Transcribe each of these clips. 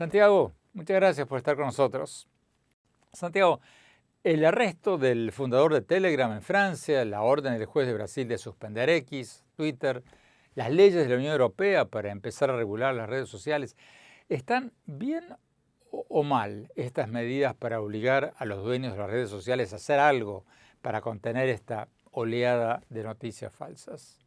Santiago, muchas gracias por estar con nosotros. Santiago, el arresto del fundador de Telegram en Francia, la orden del juez de Brasil de suspender X, Twitter, las leyes de la Unión Europea para empezar a regular las redes sociales, ¿están bien o mal estas medidas para obligar a los dueños de las redes sociales a hacer algo para contener esta oleada de noticias falsas?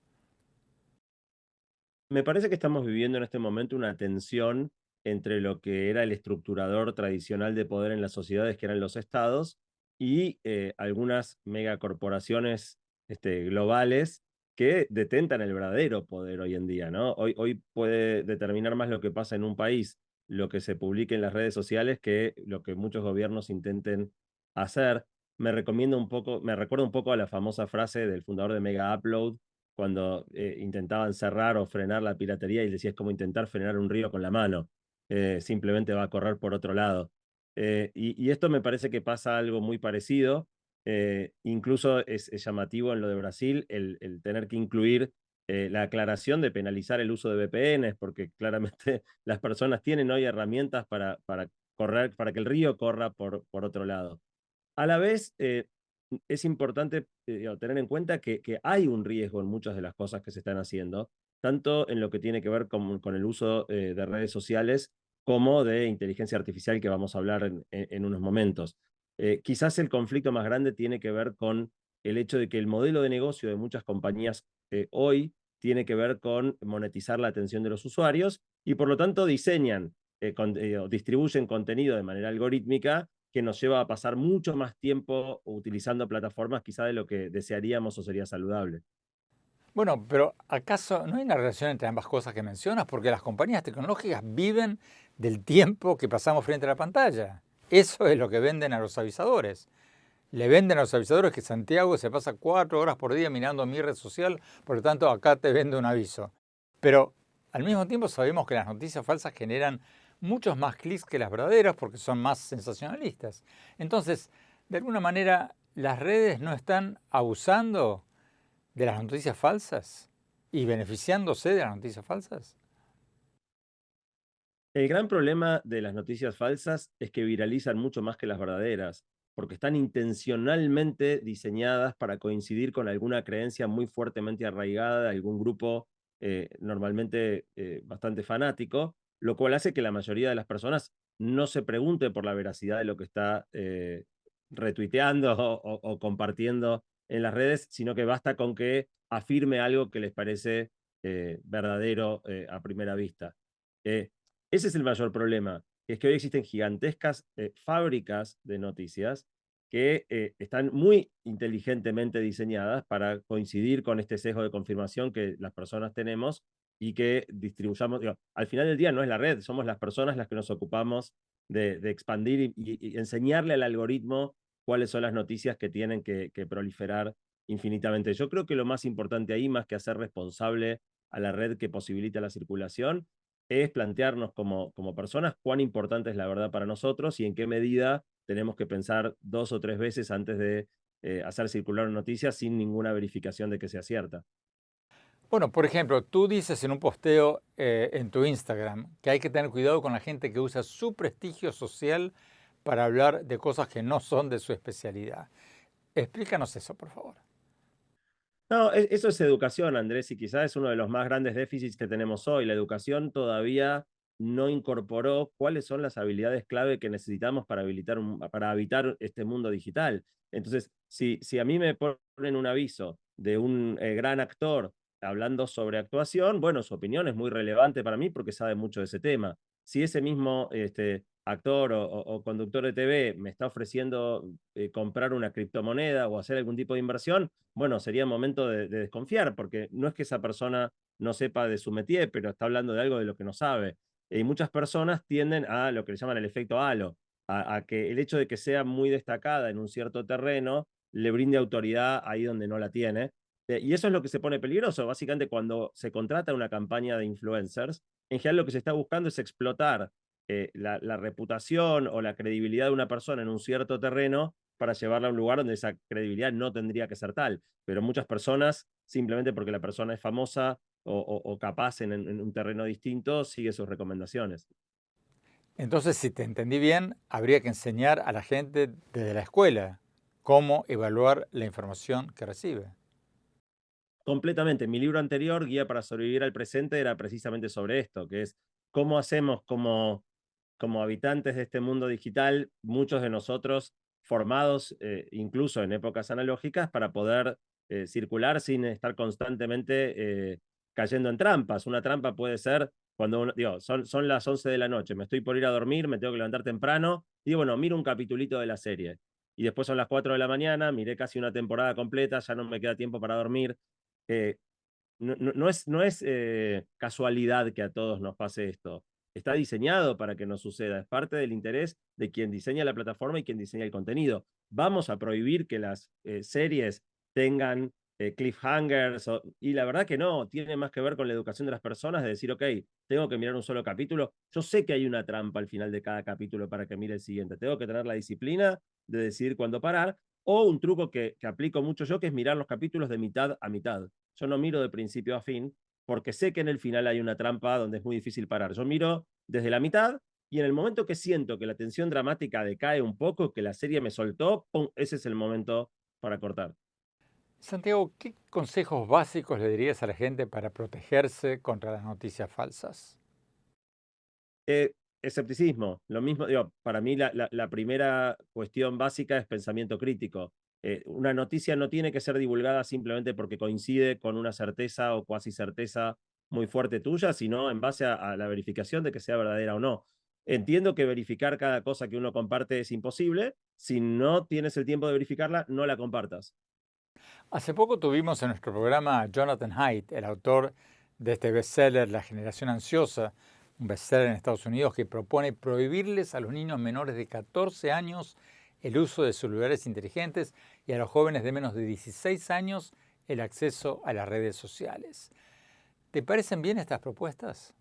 Me parece que estamos viviendo en este momento una tensión entre lo que era el estructurador tradicional de poder en las sociedades, que eran los estados, y algunas megacorporaciones globales que detentan el verdadero poder hoy en día, ¿no? Hoy puede determinar más lo que pasa en un país, lo que se publique en las redes sociales, que lo que muchos gobiernos intenten hacer. Me recuerda un poco a la famosa frase del fundador de Mega Upload, cuando intentaban cerrar o frenar la piratería y decía es como intentar frenar un río con la mano, simplemente va a correr por otro lado. Y esto me parece que pasa algo muy parecido, incluso es llamativo en lo de Brasil el tener que incluir la aclaración de penalizar el uso de VPNs, porque claramente las personas tienen hoy herramientas para correr, para que el río corra por otro lado. A la vez, es importante tener en cuenta que hay un riesgo en muchas de las cosas que se están haciendo, tanto en lo que tiene que ver con el uso de redes sociales como de inteligencia artificial, que vamos a hablar en unos momentos. Quizás el conflicto más grande tiene que ver con el hecho de que el modelo de negocio de muchas compañías hoy tiene que ver con monetizar la atención de los usuarios y por lo tanto diseñan o distribuyen contenido de manera algorítmica que nos lleva a pasar mucho más tiempo utilizando plataformas quizá de lo que desearíamos o sería saludable. Bueno, pero ¿acaso no hay una relación entre ambas cosas que mencionas? Porque las compañías tecnológicas viven del tiempo que pasamos frente a la pantalla. Eso es lo que venden a los avisadores. Le venden a los avisadores que Santiago se pasa 4 horas por día mirando mi red social, por lo tanto acá te vendo un aviso. Pero al mismo tiempo sabemos que las noticias falsas generan muchos más clics que las verdaderas porque son más sensacionalistas. Entonces, de alguna manera, las redes no están abusando de las noticias falsas y beneficiándose de las noticias falsas. El gran problema de las noticias falsas es que viralizan mucho más que las verdaderas, porque están intencionalmente diseñadas para coincidir con alguna creencia muy fuertemente arraigada de algún grupo, normalmente bastante fanático, lo cual hace que la mayoría de las personas no se pregunte por la veracidad de lo que está retuiteando o compartiendo en las redes, sino que basta con que afirme algo que les parece verdadero a primera vista. Eh, Ese es el mayor problema, que es que hoy existen gigantescas fábricas de noticias que están muy inteligentemente diseñadas para coincidir con este sesgo de confirmación que las personas tenemos y que distribuyamos. Digo, al final del día no es la red, somos las personas las que nos ocupamos de expandir y enseñarle al algoritmo cuáles son las noticias que tienen que proliferar infinitamente. Yo creo que lo más importante ahí, más que hacer responsable a la red que posibilita la circulación, es plantearnos como personas cuán importante es la verdad para nosotros y en qué medida tenemos que pensar 2 o 3 veces antes de hacer circular una noticia sin ninguna verificación de que sea cierta. Bueno, por ejemplo, tú dices en un posteo en tu Instagram que hay que tener cuidado con la gente que usa su prestigio social para hablar de cosas que no son de su especialidad. Explícanos eso, por favor. No, eso es educación, Andrés, y quizás es uno de los más grandes déficits que tenemos hoy. La educación todavía no incorporó cuáles son las habilidades clave que necesitamos para habitar este mundo digital. Entonces, si a mí me ponen un aviso de un gran actor hablando sobre actuación, bueno, su opinión es muy relevante para mí porque sabe mucho de ese tema. Si ese mismo actor o conductor de TV me está ofreciendo comprar una criptomoneda o hacer algún tipo de inversión, bueno, sería momento de desconfiar, porque no es que esa persona no sepa de su métier, pero está hablando de algo de lo que no sabe. Y muchas personas tienden a lo que le llaman el efecto halo, a que el hecho de que sea muy destacada en un cierto terreno le brinde autoridad ahí donde no la tiene. Y eso es lo que se pone peligroso. Básicamente, cuando se contrata una campaña de influencers, en general lo que se está buscando es explotar la reputación o la credibilidad de una persona en un cierto terreno para llevarla a un lugar donde esa credibilidad no tendría que ser tal. Pero muchas personas, simplemente porque la persona es famosa o capaz en un terreno distinto, sigue sus recomendaciones. Entonces, si te entendí bien, habría que enseñar a la gente desde la escuela cómo evaluar la información que recibe. Completamente. Mi libro anterior, Guía para sobrevivir al presente, era precisamente sobre esto, que es cómo hacemos como habitantes de este mundo digital, muchos de nosotros formados incluso en épocas analógicas para poder circular sin estar constantemente cayendo en trampas. Una trampa puede ser cuando digo, son las 11 de la noche, me estoy por ir a dormir, me tengo que levantar temprano, y digo, bueno, miro un capitulito de la serie. Y después son las 4 de la mañana, miré casi una temporada completa, ya no me queda tiempo para dormir. Eh, no es casualidad que a todos nos pase esto. Está diseñado para que nos suceda. Es parte del interés de quien diseña la plataforma y quien diseña el contenido. Vamos a prohibir que las series tengan cliffhangers. Y la verdad que no, tiene más que ver con la educación de las personas, de decir, ok, tengo que mirar un solo capítulo. Yo sé que hay una trampa al final de cada capítulo para que mire el siguiente. Tengo que tener la disciplina de decidir cuándo parar. O un truco que aplico mucho yo, que es mirar los capítulos de mitad a mitad. Yo no miro de principio a fin, porque sé que en el final hay una trampa donde es muy difícil parar. Yo miro desde la mitad y en el momento que siento que la tensión dramática decae un poco, que la serie me soltó, ¡pum!, ese es el momento para cortar. Santiago, ¿qué consejos básicos le dirías a la gente para protegerse contra las noticias falsas? Eh, Escepticismo, lo mismo, digo, para mí la primera cuestión básica es pensamiento crítico. Una noticia no tiene que ser divulgada simplemente porque coincide con una certeza o cuasi certeza muy fuerte tuya, sino en base a la verificación de que sea verdadera o no. Entiendo que verificar cada cosa que uno comparte es imposible. Si no tienes el tiempo de verificarla, no la compartas. Hace poco tuvimos en nuestro programa a Jonathan Haidt, el autor de este bestseller La generación ansiosa, un bestseller en Estados Unidos que propone prohibirles a los niños menores de 14 años el uso de celulares inteligentes y a los jóvenes de menos de 16 años el acceso a las redes sociales. ¿Te parecen bien estas propuestas?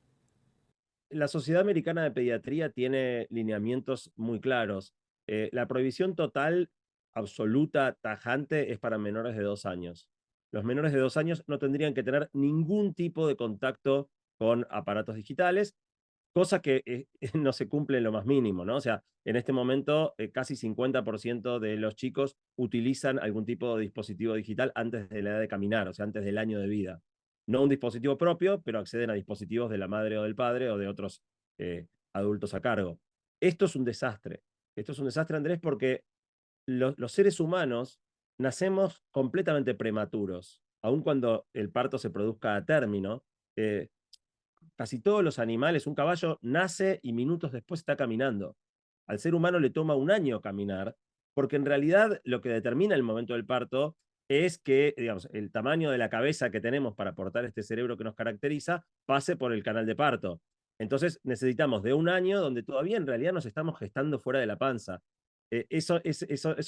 La Sociedad Americana de Pediatría tiene lineamientos muy claros. La prohibición total, absoluta, tajante, es para menores de 2 años. Los menores de 2 años no tendrían que tener ningún tipo de contacto con aparatos digitales, cosa que no se cumple en lo más mínimo, ¿no? O sea, en este momento casi 50% de los chicos utilizan algún tipo de dispositivo digital antes de la edad de caminar, o sea, antes del año de vida. No un dispositivo propio, pero acceden a dispositivos de la madre o del padre o de otros adultos a cargo. Esto es un desastre. Esto es un desastre, Andrés, porque los seres humanos nacemos completamente prematuros, aun cuando el parto se produzca a término. Casi todos los animales, un caballo nace y minutos después está caminando. Al ser humano le toma un año caminar, porque en realidad lo que determina el momento del parto es que, digamos, el tamaño de la cabeza que tenemos para portar este cerebro que nos caracteriza pase por el canal de parto. Entonces necesitamos de un año donde todavía en realidad nos estamos gestando fuera de la panza. Eso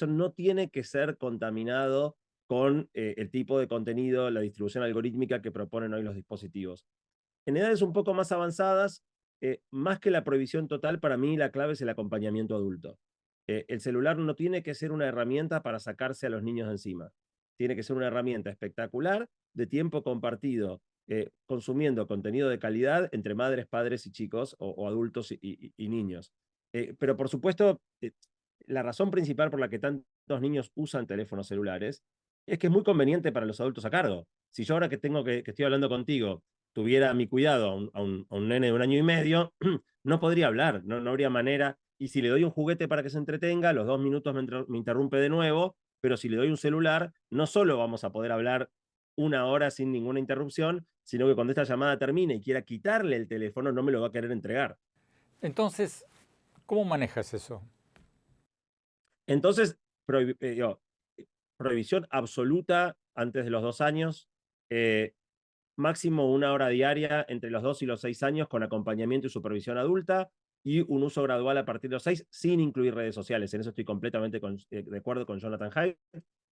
no tiene que ser contaminado con el tipo de contenido, la distribución algorítmica que proponen hoy los dispositivos. En edades un poco más avanzadas, más que la prohibición total, para mí la clave es el acompañamiento adulto. El celular no tiene que ser una herramienta para sacarse a los niños de encima. Tiene que ser una herramienta espectacular de tiempo compartido, consumiendo contenido de calidad entre madres, padres y chicos, o adultos y niños. Pero por supuesto, la razón principal por la que tantos niños usan teléfonos celulares es que es muy conveniente para los adultos a cargo. Si yo ahora que estoy hablando contigo tuviera a mi cuidado a un nene de 1 año y medio, no podría hablar, no habría manera. Y si le doy un juguete para que se entretenga, los 2 minutos me interrumpe de nuevo, pero si le doy un celular, no solo vamos a poder hablar 1 hora sin ninguna interrupción, sino que cuando esta llamada termine y quiera quitarle el teléfono, no me lo va a querer entregar. Entonces, ¿cómo manejas eso? Entonces, digo, prohibición absoluta antes de los 2 años, eh, máximo 1 hora diaria entre los 2 y los 6 años con acompañamiento y supervisión adulta, y un uso gradual a partir de los 6 sin incluir redes sociales. En eso estoy completamente de acuerdo con Jonathan Haidt,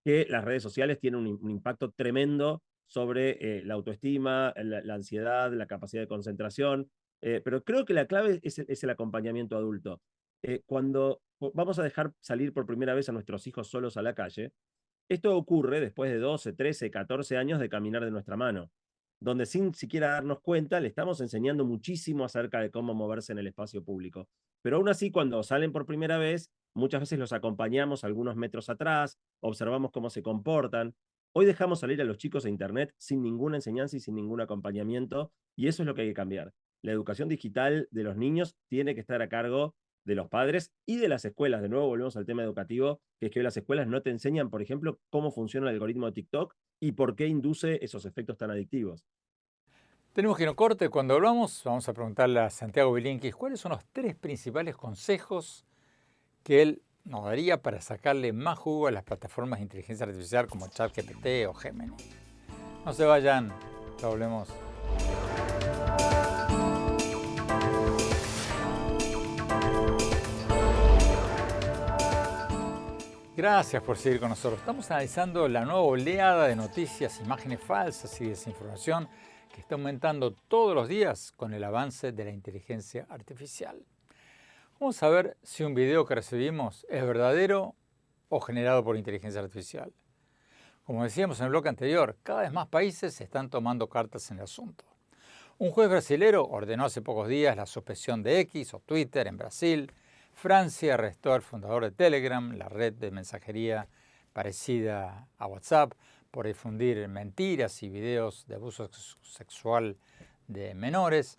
que las redes sociales tienen un impacto tremendo sobre la autoestima, la ansiedad, la capacidad de concentración, pero creo que la clave es el acompañamiento adulto. Cuando vamos a dejar salir por primera vez a nuestros hijos solos a la calle, esto ocurre después de 12, 13, 14 años de caminar de nuestra mano. donde sin siquiera darnos cuenta le estamos enseñando muchísimo acerca de cómo moverse en el espacio público. Pero aún así, cuando salen por primera vez, muchas veces los acompañamos algunos metros atrás, observamos cómo se comportan. Hoy dejamos salir a los chicos a Internet sin ninguna enseñanza y sin ningún acompañamiento, y eso es lo que hay que cambiar. La educación digital de los niños tiene que estar a cargo de los padres y de las escuelas. De nuevo volvemos al tema educativo, que es que hoy las escuelas no te enseñan, por ejemplo, cómo funciona el algoritmo de TikTok y por qué induce esos efectos tan adictivos. Tenemos que ir a un corte. Cuando volvamos, vamos a preguntarle a Santiago Bilinkis cuáles son los 3 principales consejos que él nos daría para sacarle más jugo a las plataformas de inteligencia artificial como ChatGPT o Gemini. No se vayan, ya volvemos. Gracias por seguir con nosotros. Estamos analizando la nueva oleada de noticias, imágenes falsas y desinformación que está aumentando todos los días con el avance de la inteligencia artificial. Vamos a ver si un video que recibimos es verdadero o generado por inteligencia artificial. Como decíamos en el bloque anterior, cada vez más países están tomando cartas en el asunto. Un juez brasilero ordenó hace pocos días la suspensión de X o Twitter en Brasil. Francia arrestó al fundador de Telegram, la red de mensajería parecida a WhatsApp, por difundir mentiras y videos de abuso sexual de menores.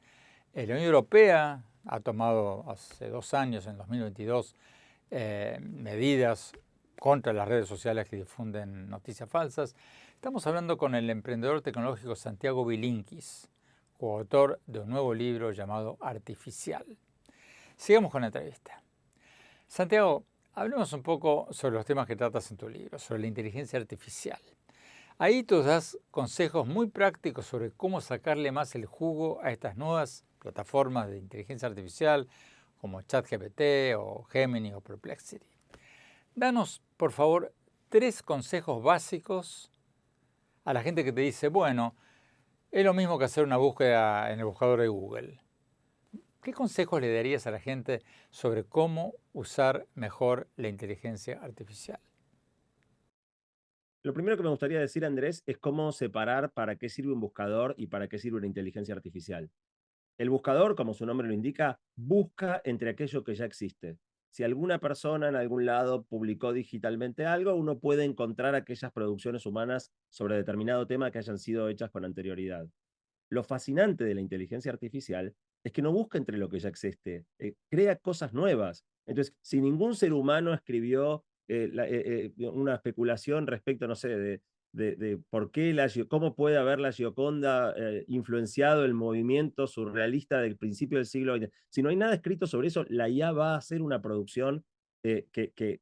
La Unión Europea ha tomado hace 2 años, en 2022, medidas contra las redes sociales que difunden noticias falsas. Estamos hablando con el emprendedor tecnológico Santiago Bilinkis, coautor de un nuevo libro llamado Artificial. Sigamos con la entrevista. Santiago, hablemos un poco sobre los temas que tratas en tu libro, sobre la inteligencia artificial. Ahí tú das consejos muy prácticos sobre cómo sacarle más el jugo a estas nuevas plataformas de inteligencia artificial como ChatGPT o Gemini o Perplexity. Danos, por favor, 3 consejos básicos a la gente que te dice, bueno, es lo mismo que hacer una búsqueda en el buscador de Google. ¿Qué consejos le darías a la gente sobre cómo usar mejor la inteligencia artificial? Lo primero que me gustaría decir, Andrés, es cómo separar para qué sirve un buscador y para qué sirve una inteligencia artificial. El buscador, como su nombre lo indica, busca entre aquello que ya existe. Si alguna persona en algún lado publicó digitalmente algo, uno puede encontrar aquellas producciones humanas sobre determinado tema que hayan sido hechas con anterioridad. Lo fascinante de la inteligencia artificial es que no busca entre lo que ya existe, crea cosas nuevas. Entonces, si ningún ser humano escribió una especulación respecto, no sé, de por qué cómo puede haber la Gioconda influenciado el movimiento surrealista del principio del siglo XX. Si no hay nada escrito sobre eso, la IA va a hacer una producción que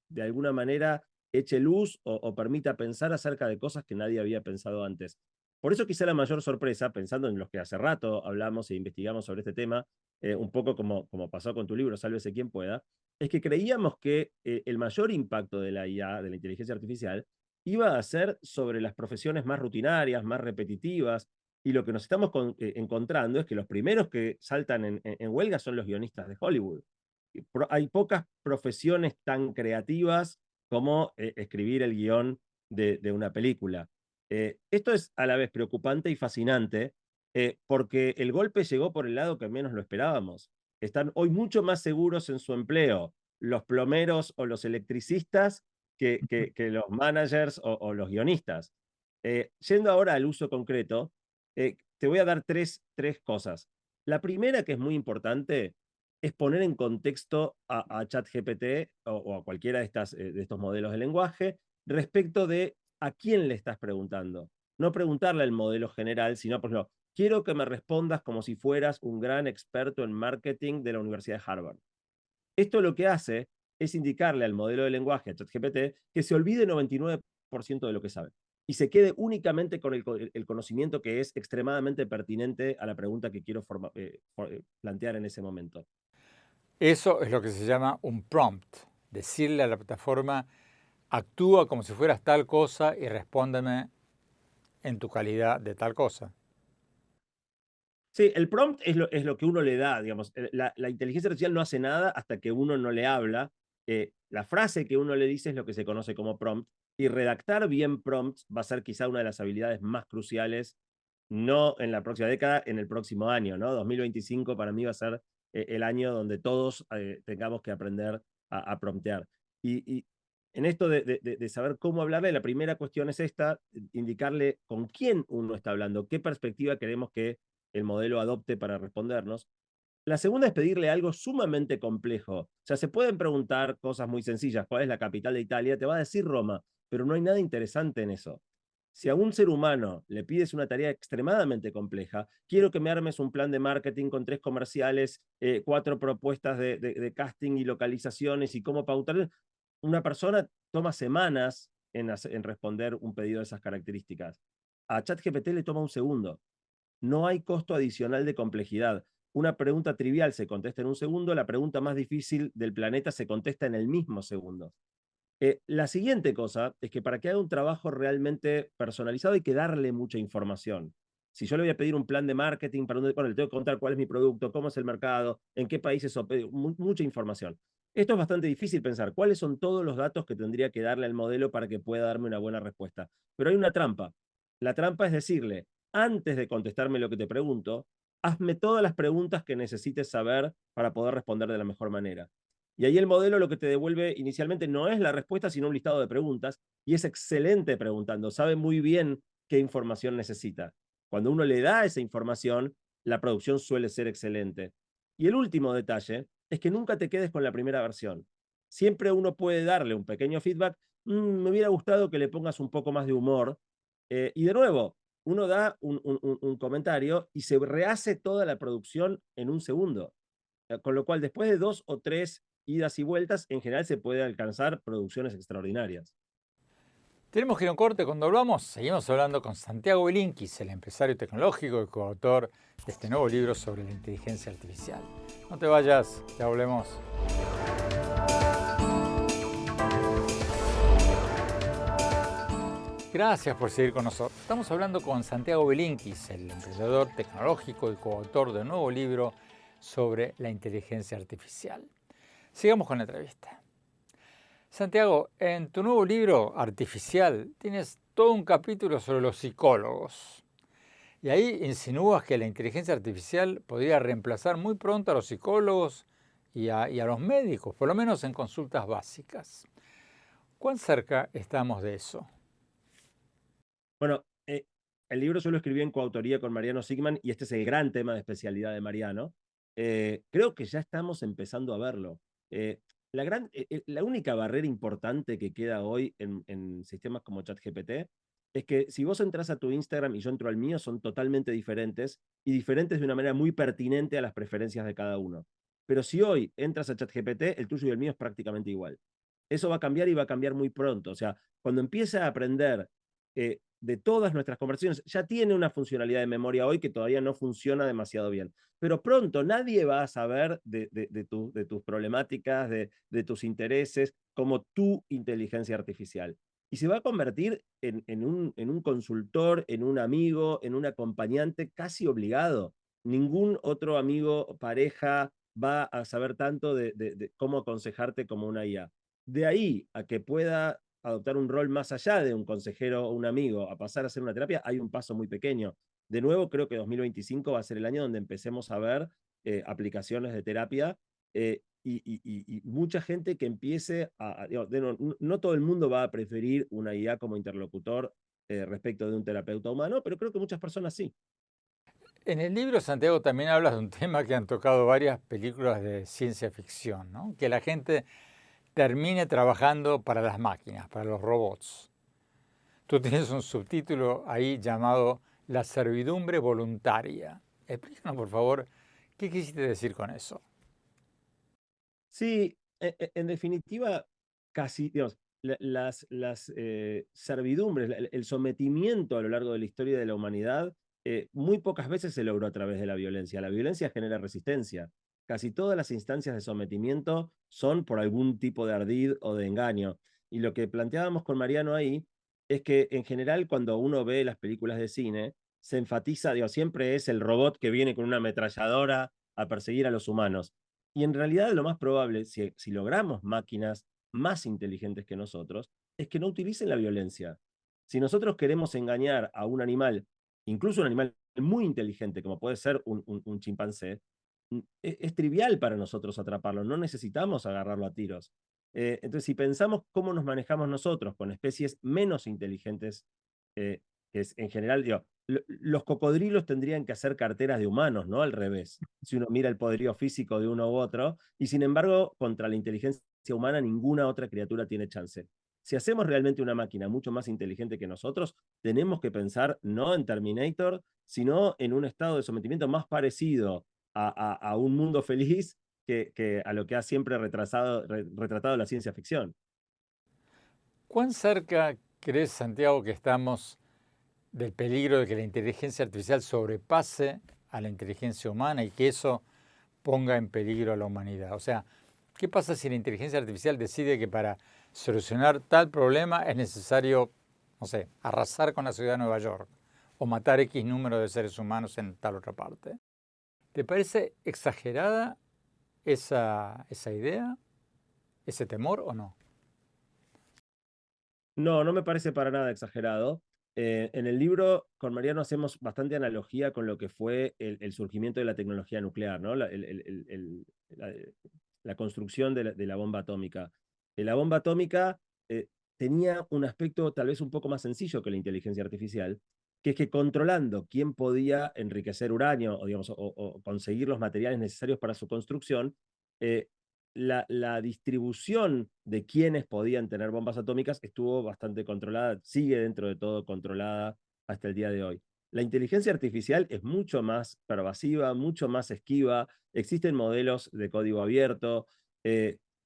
de alguna manera eche luz o permita pensar acerca de cosas que nadie había pensado antes. Por eso quizá la mayor sorpresa, pensando en los que hace rato hablamos e investigamos sobre este tema, un poco como pasó con tu libro, Sálvese quien pueda, es que creíamos que el mayor impacto de la IA, de la inteligencia artificial, iba a ser sobre las profesiones más rutinarias, más repetitivas, y lo que nos estamos encontrando es que los primeros que saltan en huelga son los guionistas de Hollywood. Hay pocas profesiones tan creativas como escribir el guión de una película. Esto es a la vez preocupante y fascinante, porque el golpe llegó por el lado que menos lo esperábamos. Están hoy mucho más seguros en su empleo los plomeros o los electricistas que los managers o los guionistas. Yendo ahora al uso concreto, te voy a dar tres cosas. La primera, que es muy importante, es poner en contexto a ChatGPT o a cualquiera de estos modelos de lenguaje respecto de a quién le estás preguntando. No preguntarle al modelo general, sino, por ejemplo, quiero que me respondas como si fueras un gran experto en marketing de la Universidad de Harvard. Esto lo que hace es indicarle al modelo de lenguaje, a ChatGPT, que se olvide 99% de lo que sabe y se quede únicamente con el conocimiento que es extremadamente pertinente a la pregunta que quiero plantear en ese momento. Eso es lo que se llama un prompt. Decirle a la plataforma, actúa como si fueras tal cosa y respóndeme en tu calidad de tal cosa. Sí, el prompt es lo que uno le da, digamos. La inteligencia artificial no hace nada hasta que uno no le habla. La frase que uno le dice es lo que se conoce como prompt, y redactar bien prompts va a ser quizá una de las habilidades más cruciales no en la próxima década, en el próximo año, ¿no? 2025 para mí va a ser el año donde todos tengamos que aprender a promptear. Y en esto de saber cómo hablarle, la primera cuestión es esta, indicarle con quién uno está hablando, qué perspectiva queremos que el modelo adopte para respondernos. La segunda es pedirle algo sumamente complejo. O sea, se pueden preguntar cosas muy sencillas. ¿Cuál es la capital de Italia? Te va a decir Roma, pero no hay nada interesante en eso. Si a un ser humano le pides una tarea extremadamente compleja, quiero que me armes un plan de marketing con 3 comerciales, 4 propuestas de casting y localizaciones y cómo pautar, una persona toma semanas en responder un pedido de esas características. A ChatGPT le toma un segundo. No hay costo adicional de complejidad. Una pregunta trivial se contesta en un segundo, la pregunta más difícil del planeta se contesta en el mismo segundo. La siguiente cosa es que para que haga un trabajo realmente personalizado hay que darle mucha información. Si yo le voy a pedir un plan de marketing, para bueno, le tengo que contar cuál es mi producto, cómo es el mercado, en qué países, mucha información. Esto es bastante difícil pensar cuáles son todos los datos que tendría que darle al modelo para que pueda darme una buena respuesta. Pero hay una trampa. La trampa es decirle, antes de contestarme lo que te pregunto, hazme todas las preguntas que necesites saber para poder responder de la mejor manera. Y ahí el modelo lo que te devuelve inicialmente no es la respuesta, sino un listado de preguntas, y es excelente preguntando, sabe muy bien qué información necesita. Cuando uno le da esa información, la producción suele ser excelente. Y el último detalle es que nunca te quedes con la primera versión. Siempre uno puede darle un pequeño feedback, me hubiera gustado que le pongas un poco más de humor, y de nuevo, uno da un comentario y se rehace toda la producción en un segundo. Con lo cual, después de 2 o 3 idas y vueltas, en general se puede alcanzar producciones extraordinarias. Tenemos que ir a un corte. Cuando volvamos, seguimos hablando con Santiago Bilinkis, el empresario tecnológico y coautor de este nuevo libro sobre la inteligencia artificial. No te vayas, ya volvemos. Gracias por seguir con nosotros. Estamos hablando con Santiago Bilinkis, el emprendedor tecnológico y coautor de un nuevo libro sobre la inteligencia artificial. Sigamos con la entrevista. Santiago, en tu nuevo libro, Artificial, tienes todo un capítulo sobre los psicólogos. Y ahí insinúas que la inteligencia artificial podría reemplazar muy pronto a los psicólogos y a los médicos, por lo menos en consultas básicas. ¿Cuán cerca estamos de eso? Bueno, el libro yo lo escribí en coautoría con Mariano Sigman y este es el gran tema de especialidad de Mariano. Creo que ya estamos empezando a verlo. La única barrera importante que queda hoy en sistemas como ChatGPT es que si vos entras a tu Instagram y yo entro al mío, son totalmente diferentes y diferentes de una manera muy pertinente a las preferencias de cada uno. Pero si hoy entras a ChatGPT, el tuyo y el mío es prácticamente igual. Eso va a cambiar y va a cambiar muy pronto. O sea, cuando empiece a aprender de todas nuestras conversaciones, ya tiene una funcionalidad de memoria hoy que todavía no funciona demasiado bien. Pero pronto nadie va a saber de tus problemáticas, de tus intereses, como tu inteligencia artificial. Y se va a convertir en un consultor, en un amigo, en un acompañante casi obligado. Ningún otro amigo, pareja, va a saber tanto de cómo aconsejarte como una IA. De ahí a que pueda adoptar un rol más allá de un consejero o un amigo, a pasar a hacer una terapia, hay un paso muy pequeño. De nuevo, creo que 2025 va a ser el año donde empecemos a ver aplicaciones de terapia y mucha gente que empiece no todo el mundo va a preferir una IA como interlocutor respecto de un terapeuta humano, pero creo que muchas personas sí. En el libro, Santiago, también hablas de un tema que han tocado varias películas de ciencia ficción, ¿no? Que la gente termine trabajando para las máquinas, para los robots. Tú tienes un subtítulo ahí llamado La servidumbre voluntaria. Explícanos, por favor, ¿qué quisiste decir con eso? Sí, en definitiva, casi, digamos, las servidumbres, el sometimiento a lo largo de la historia de la humanidad, muy pocas veces se logró a través de la violencia. La violencia genera resistencia. Casi todas las instancias de sometimiento son por algún tipo de ardid o de engaño. Y lo que planteábamos con Mariano ahí es que en general cuando uno ve las películas de cine, se enfatiza, digo, siempre es el robot que viene con una ametralladora a perseguir a los humanos. Y en realidad lo más probable, si logramos máquinas más inteligentes que nosotros, es que no utilicen la violencia. Si nosotros queremos engañar a un animal incluso un animal muy inteligente como puede ser un chimpancé, es trivial para nosotros atraparlo, no necesitamos agarrarlo a tiros. Entonces, si pensamos cómo nos manejamos nosotros con especies menos inteligentes, que es en general, digo, los cocodrilos tendrían que hacer carteras de humanos, ¿no? Al revés, si uno mira el poderío físico de uno u otro, y sin embargo, contra la inteligencia humana, ninguna otra criatura tiene chance. Si hacemos realmente una máquina mucho más inteligente que nosotros, tenemos que pensar no en Terminator, sino en un estado de sometimiento más parecido a un mundo feliz que a lo que ha siempre retratado la ciencia ficción. ¿Cuán cerca crees, Santiago, que estamos del peligro de que la inteligencia artificial sobrepase a la inteligencia humana y que eso ponga en peligro a la humanidad? O sea, ¿qué pasa si la inteligencia artificial decide que para solucionar tal problema es necesario, no sé, arrasar con la ciudad de Nueva York o matar X número de seres humanos en tal otra parte? ¿Te parece exagerada esa idea, ese temor o no? No, no me parece para nada exagerado. En el libro con Mariano hacemos bastante analogía con lo que fue el surgimiento de la tecnología nuclear, ¿no? La, la construcción de la bomba atómica. La bomba atómica tenía un aspecto tal vez un poco más sencillo que la inteligencia artificial, que es que controlando quién podía enriquecer uranio o, digamos, o conseguir los materiales necesarios para su construcción, eh, la distribución de quienes podían tener bombas atómicas estuvo bastante controlada, sigue dentro de todo controlada hasta el día de hoy. La inteligencia artificial es mucho más pervasiva, mucho más esquiva, existen modelos de código abierto,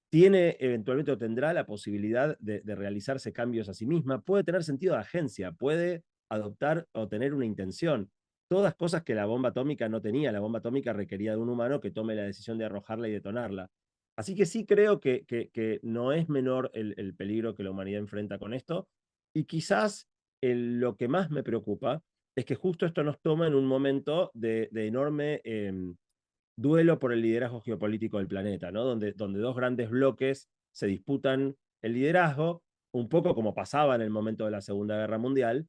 tiene eventualmente o tendrá la posibilidad de realizarse cambios a sí misma, puede tener sentido de agencia, puede adoptar o tener una intención. Todas cosas que la bomba atómica no tenía. La bomba atómica requería de un humano que tome la decisión de arrojarla y detonarla. Así que sí creo que no es menor el peligro que la humanidad enfrenta con esto. Y quizás lo que más me preocupa es que justo esto nos toma en un momento de enorme duelo por el liderazgo geopolítico del planeta, ¿no? Donde dos grandes bloques se disputan el liderazgo, un poco como pasaba en el momento de la Segunda Guerra Mundial,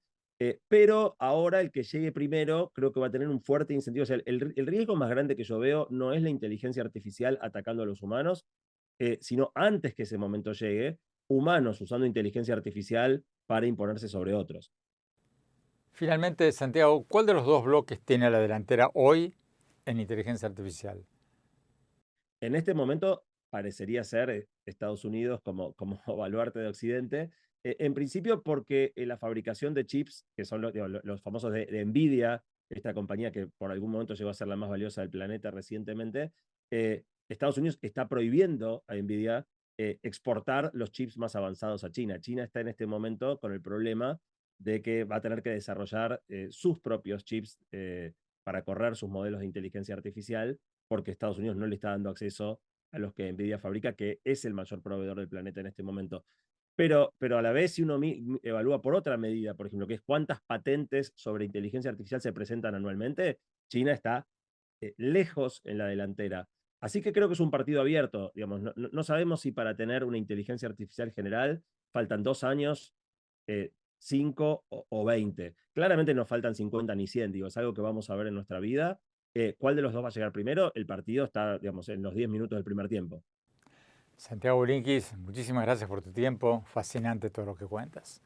pero ahora el que llegue primero creo que va a tener un fuerte incentivo. O sea, el riesgo más grande que yo veo no es la inteligencia artificial atacando a los humanos, sino antes que ese momento llegue, humanos usando inteligencia artificial para imponerse sobre otros. Finalmente, Santiago, ¿cuál de los dos bloques tiene a la delantera hoy en inteligencia artificial? En este momento parecería ser Estados Unidos como baluarte de Occidente, en principio porque la fabricación de chips, que son digo, los famosos de Nvidia, esta compañía que por algún momento llegó a ser la más valiosa del planeta recientemente, Estados Unidos está prohibiendo a Nvidia exportar los chips más avanzados a China. China está en este momento con el problema de que va a tener que desarrollar sus propios chips para correr sus modelos de inteligencia artificial porque Estados Unidos no le está dando acceso a los que Nvidia fabrica, que es el mayor proveedor del planeta en este momento. Pero a la vez, si uno evalúa por otra medida, por ejemplo, que es cuántas patentes sobre inteligencia artificial se presentan anualmente, China está lejos en la delantera. Así que creo que es un partido abierto. Digamos, no sabemos si para tener una inteligencia artificial general faltan 2 años, 5 o 20. Claramente no faltan 50 ni 100, digo, es algo que vamos a ver en nuestra vida. ¿Cuál de los dos va a llegar primero? El partido está, digamos, en los 10 minutos del primer tiempo. Santiago Brinkis, muchísimas gracias por tu tiempo. Fascinante todo lo que cuentas.